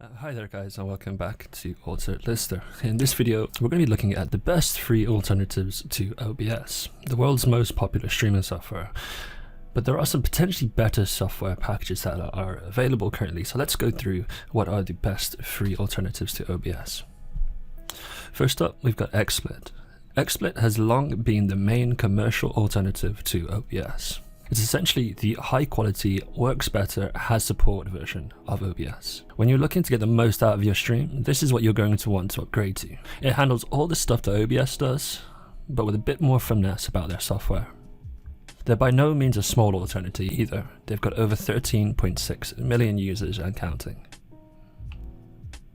Hi there guys, and welcome back to Alterlister. In this video we're going to be looking at the best free alternatives to OBS, the world's most popular streaming software. But there are some potentially better software packages that are available currently, so let's go through what are the best free alternatives to OBS. First up, we've got XSplit. XSplit has long been the main commercial alternative to OBS. It's essentially the high quality, works better, has support version of OBS. When you're looking to get the most out of your stream, this is what you're going to want to upgrade to. It handles all the stuff that OBS does, but with a bit more finesse about their software. They're by no means a small alternative either. They've got over 13.6 million users and counting.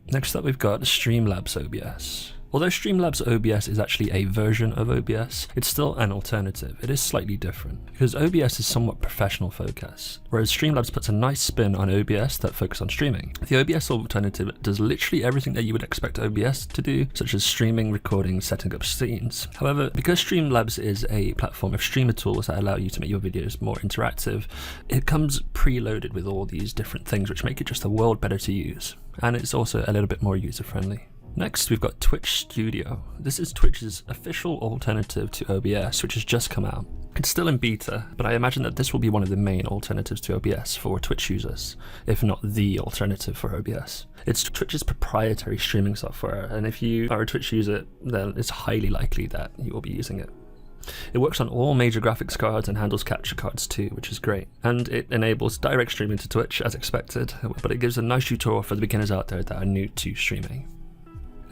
Next up, we've got Streamlabs OBS. Although Streamlabs OBS is actually a version of OBS, it's still an alternative. It is slightly different, because OBS is somewhat professional focus, whereas Streamlabs puts a nice spin on OBS that focuses on streaming. The OBS alternative does literally everything that you would expect OBS to do, such as streaming, recording, setting up scenes. However, because Streamlabs is a platform of streamer tools that allow you to make your videos more interactive, it comes preloaded with all these different things which make it just a world better to use. And it's also a little bit more user-friendly. Next, we've got Twitch Studio. This is Twitch's official alternative to OBS, which has just come out. It's still in beta, but I imagine that this will be one of the main alternatives to OBS for Twitch users, if not the alternative for OBS. It's Twitch's proprietary streaming software, and if you are a Twitch user, then it's highly likely that you will be using it. It works on all major graphics cards and handles capture cards too, which is great. And it enables direct streaming to Twitch as expected, but it gives a nice tutorial for the beginners out there that are new to streaming.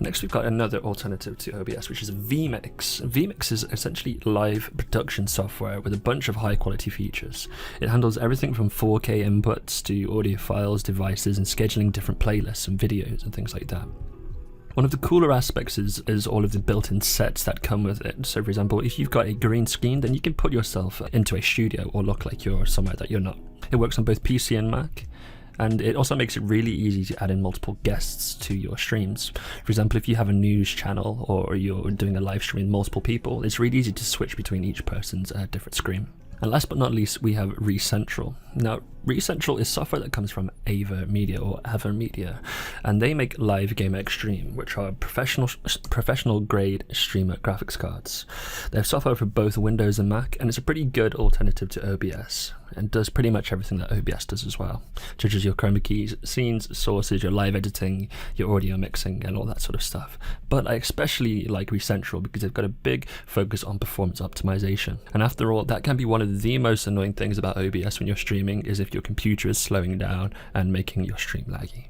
Next, we've got another alternative to OBS, which is vMix. vMix is essentially live production software with a bunch of high quality features. It handles everything from 4K inputs to audio files, devices, and scheduling different playlists and videos and things like that. One of the cooler aspects is all of the built-in sets that come with it. So for example, if you've got a green screen, then you can put yourself into a studio or look like you're somewhere that you're not. It works on both PC and Mac. And it also makes it really easy to add in multiple guests to your streams. For example, if you have a news channel or you're doing a live stream with multiple people, it's really easy to switch between each person's different screen. And last but not least, we have RECentral. Now, RECentral is software that comes from AVerMedia or AVerMedia, and they make Live Game Extreme, which are professional grade streamer graphics cards. They have software for both Windows and Mac, and it's a pretty good alternative to OBS, and does pretty much everything that OBS does as well, such as your chroma keys, scenes, sources, your live editing, your audio mixing, and all that sort of stuff. But I especially like RECentral because they've got a big focus on performance optimization. And after all, that can be one of the most annoying things about OBS when you're streaming, is if your computer is slowing down and making your stream laggy.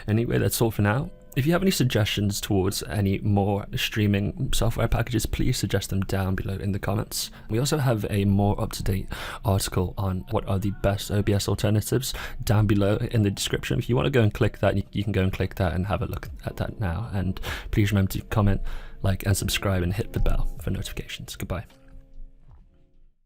Anyway, that's all for now. If you have any suggestions towards any more streaming software packages, please suggest them down below in the comments. We also have a more up-to-date article on what are the best OBS alternatives down below in the description. If you want to go and click that, you can go and click that and have a look at that now. And please remember to comment, like, and subscribe, and hit the bell for notifications. Goodbye.